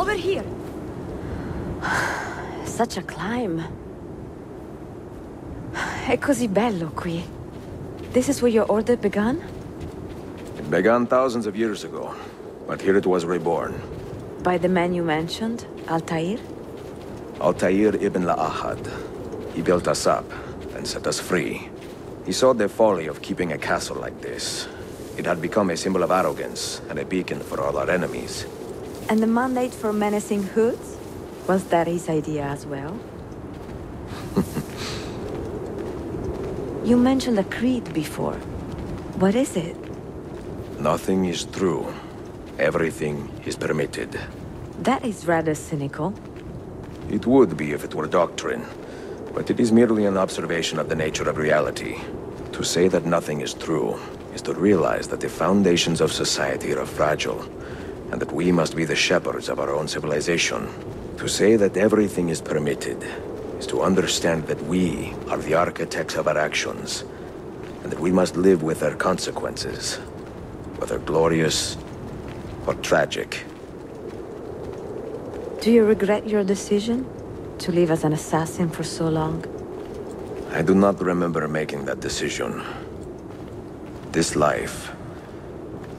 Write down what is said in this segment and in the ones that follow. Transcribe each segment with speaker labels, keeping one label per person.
Speaker 1: over here!
Speaker 2: Such a climb. È così bello qui. This is where your order began?
Speaker 3: It began thousands of years ago, but here it was reborn.
Speaker 2: By the man you mentioned, Altair?
Speaker 3: Altair ibn La'ahad. He built us up, and set us free. He saw the folly of keeping a castle like this. It had become a symbol of arrogance, and a beacon for all our enemies.
Speaker 2: And the mandate for menacing hoods? Was that his idea as well? You mentioned a creed before. What is it?
Speaker 3: Nothing is true. Everything is permitted.
Speaker 2: That is rather cynical.
Speaker 3: It would be if it were doctrine, but it is merely an observation of the nature of reality. To say that nothing is true is to realize that the foundations of society are fragile, and that we must be the shepherds of our own civilization. To say that everything is permitted is to understand that we are the architects of our actions, and that we must live with their consequences, whether glorious or tragic.
Speaker 2: Do you regret your decision to live as an assassin for so long?
Speaker 3: I do not remember making that decision. This life,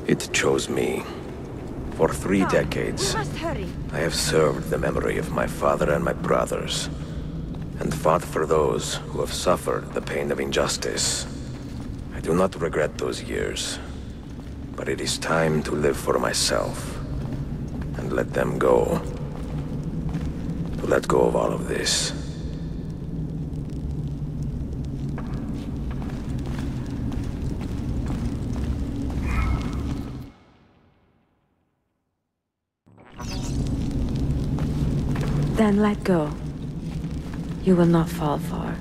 Speaker 3: it chose me. For 3 decades,
Speaker 1: We must hurry.
Speaker 3: I have served the memory of my father and my brothers, and fought for those who have suffered the pain of injustice. I do not regret those years, but it is time to live for myself, and let them go. To let go of all of this.
Speaker 2: Then let go. You will not fall far.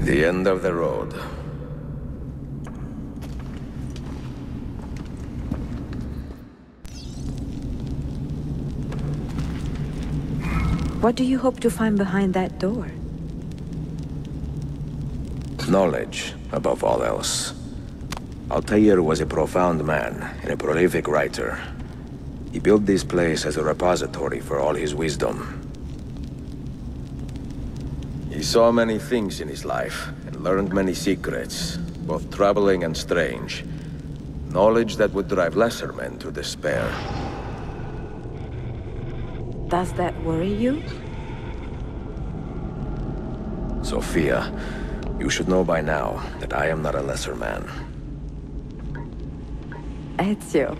Speaker 3: The end of the road.
Speaker 2: What do you hope to find behind that door?
Speaker 3: Knowledge, above all else. Altair was a profound man and a prolific writer. He built this place as a repository for all his wisdom. He saw many things in his life, and learned many secrets, both troubling and strange. Knowledge that would drive lesser men to despair.
Speaker 2: Does that worry you?
Speaker 3: Sophia, you should know by now that I am not a lesser man.
Speaker 2: Ezio.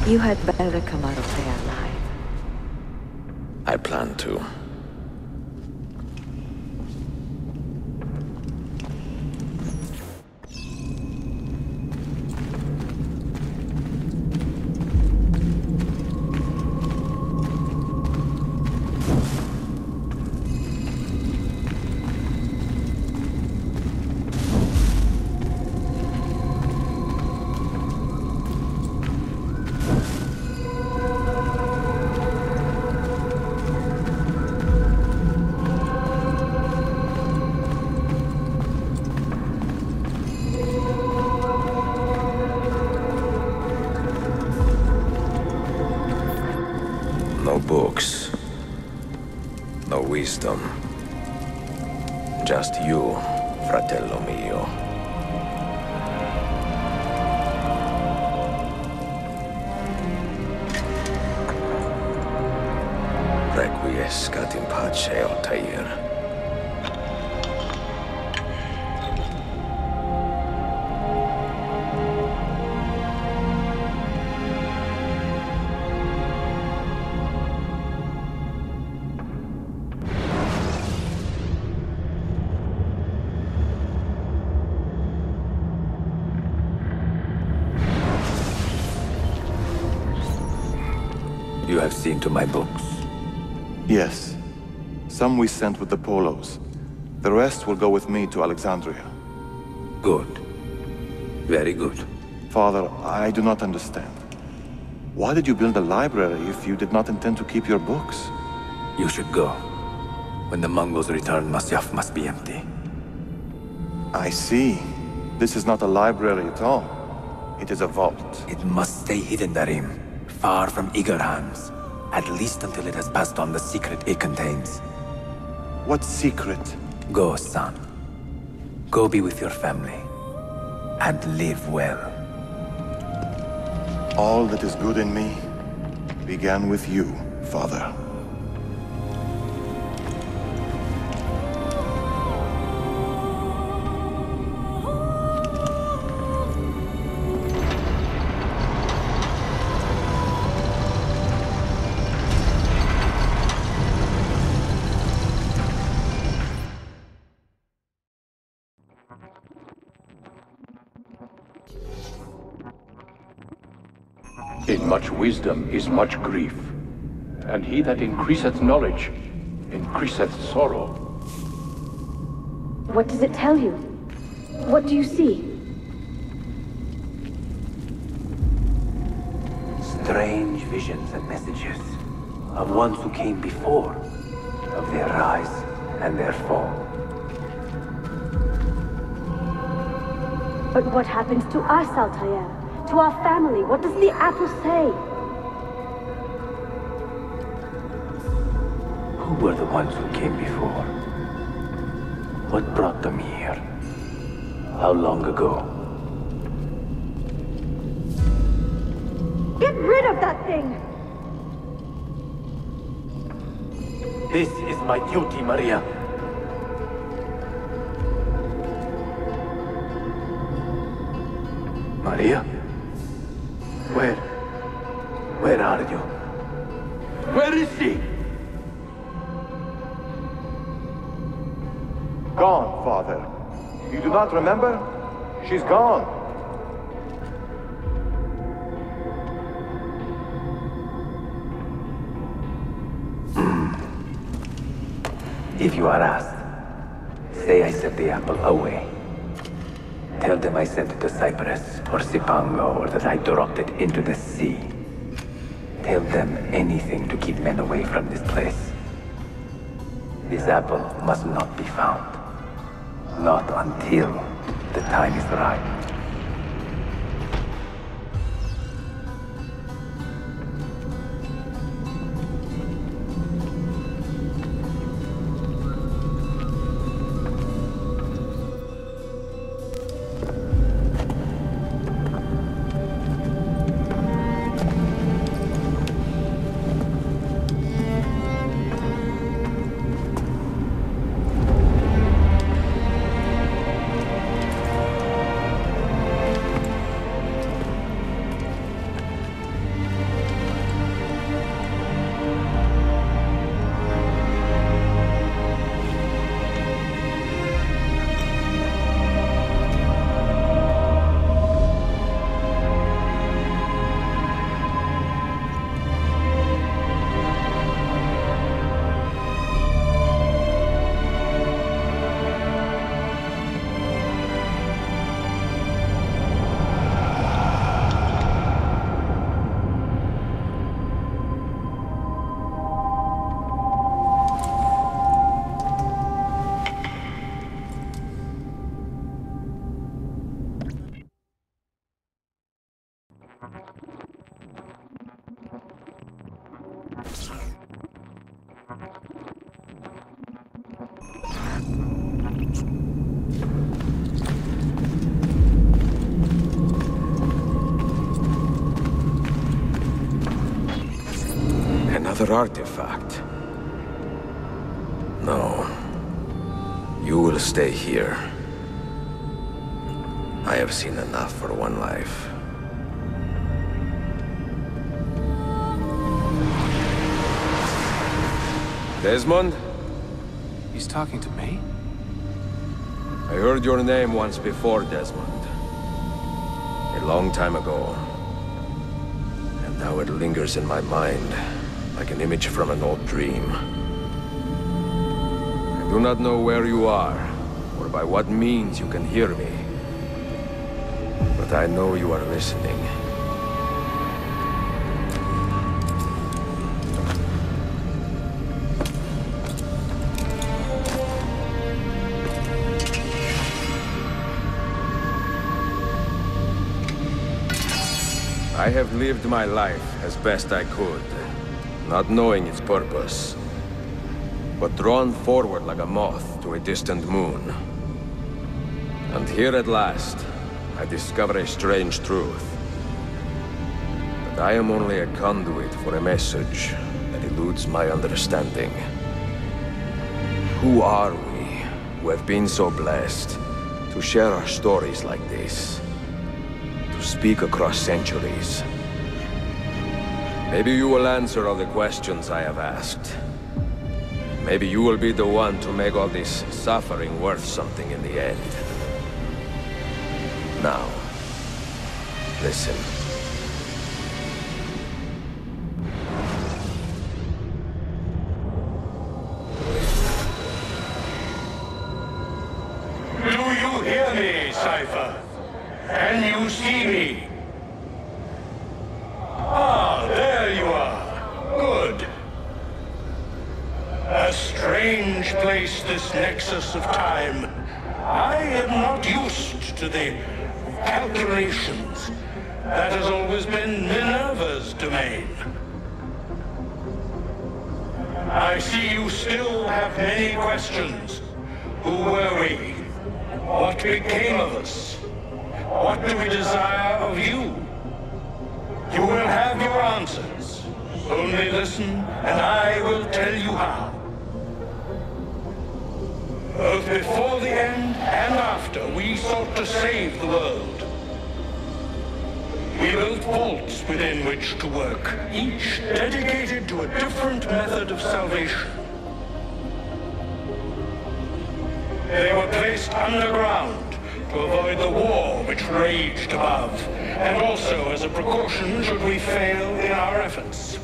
Speaker 2: You had better come out of there alive.
Speaker 3: I plan to. No books. No wisdom. Just you, fratello mio. Requiescat in pace, Altair.
Speaker 1: You have seen to my books.
Speaker 4: Yes. Some we sent with the Polos. The rest will go with me to Alexandria.
Speaker 1: Good. Very good.
Speaker 4: Father, I do not understand. Why did you build a library if you did not intend to keep your books?
Speaker 1: You should go. When the Mongols return, Masyaf must be empty.
Speaker 4: I see. This is not a library at all. It is a vault.
Speaker 1: It must stay hidden, Darim. Far from eager hands. At least until it has passed on the secret it contains.
Speaker 4: What secret?
Speaker 1: Go, son. Go be with your family. And live well.
Speaker 4: All that is good in me began with you, Father.
Speaker 5: In much wisdom is much grief, and he that increaseth knowledge increaseth sorrow.
Speaker 6: What does it tell you? What do you see?
Speaker 1: Strange visions and messages of ones who came before, of their rise and their fall.
Speaker 6: But what happens to us, Altair? To our family? What does the apple say?
Speaker 1: Who were the ones who came before? What brought them here? How long ago?
Speaker 6: Get rid of that thing!
Speaker 1: This is my duty, Maria. Maria? Where are you? Where is she?
Speaker 4: Gone, Father. You do not remember? She's gone.
Speaker 1: If you are asked, say I sent the apple away. Tell them I sent it to Cyprus, or Cipango, or that I dropped it into the sea. Tell them anything to keep men away from this place. This apple must not be found. Not until the time is right.
Speaker 3: Another artifact? No. You will stay here. I have seen enough for one life. Desmond?
Speaker 7: He's talking to me?
Speaker 3: I heard your name once before, Desmond. A long time ago. And now it lingers in my mind, like an image from an old dream. I do not know where you are, or by what means you can hear me. But I know you are listening. I have lived my life as best I could, not knowing its purpose, but drawn forward like a moth to a distant moon. And here at last, I discover a strange truth. That I am only a conduit for a message that eludes my understanding. Who are we, who have been so blessed, to share our stories like this? To speak across centuries. Maybe you will answer all the questions I have asked. Maybe you will be the one to make all this suffering worth something in the end. Now, listen.
Speaker 5: Do you hear me, Cypher? Can you see me? Ah, there you are. Good. A strange place, this nexus of time. I am not used to the calculations. That has always been Minerva's domain. I see you still have many questions. Who were we? What became of us? What do we desire of you? You will have your answers. Only listen, and I will tell you how. Both before the end and after, we sought to save the world. We built vaults within which to work, each dedicated to a different method of salvation. They were placed underground to avoid the war which raged above, and also as a precaution should we fail in our efforts.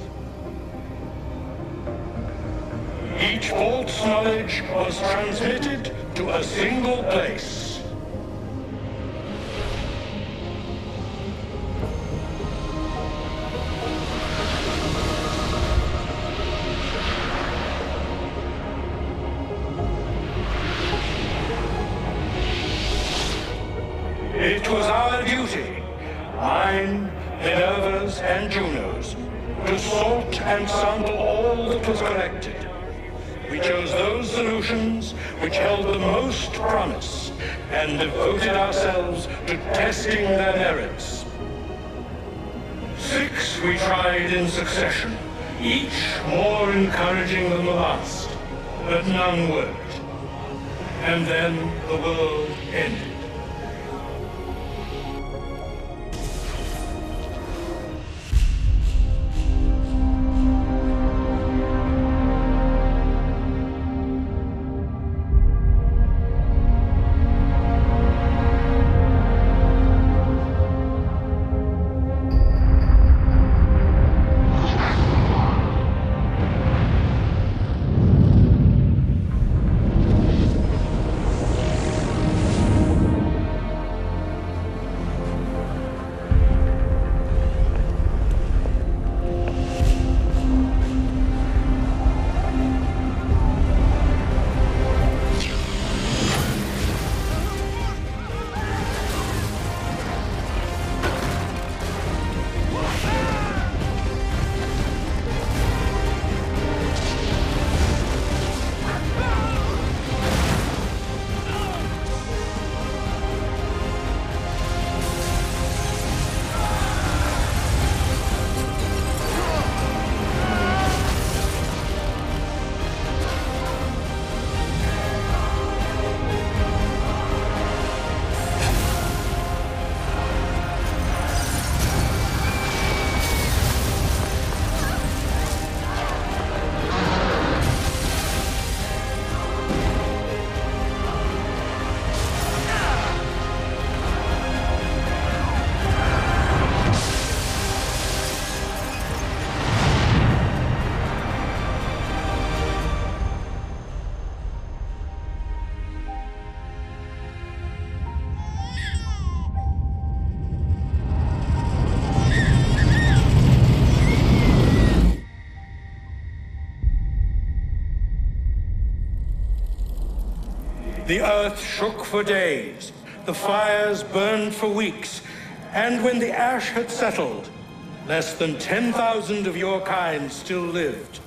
Speaker 5: Each vault's knowledge was transmitted to a single place. It was our duty, mine, Minerva's, and Juno's, to sort and sample all that was collected. We chose those solutions which held the most promise, and devoted ourselves to testing their merits. 6 we tried in succession, each more encouraging than the last, but none worked. And then the world ended. The earth shook for days, the fires burned for weeks, and when the ash had settled, less than 10,000 of your kind still lived,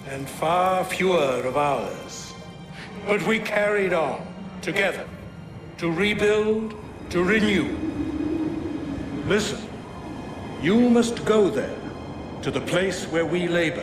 Speaker 5: and far fewer of ours. But we carried on, together, to rebuild, to renew. Listen, you must go there, to the place where we labor.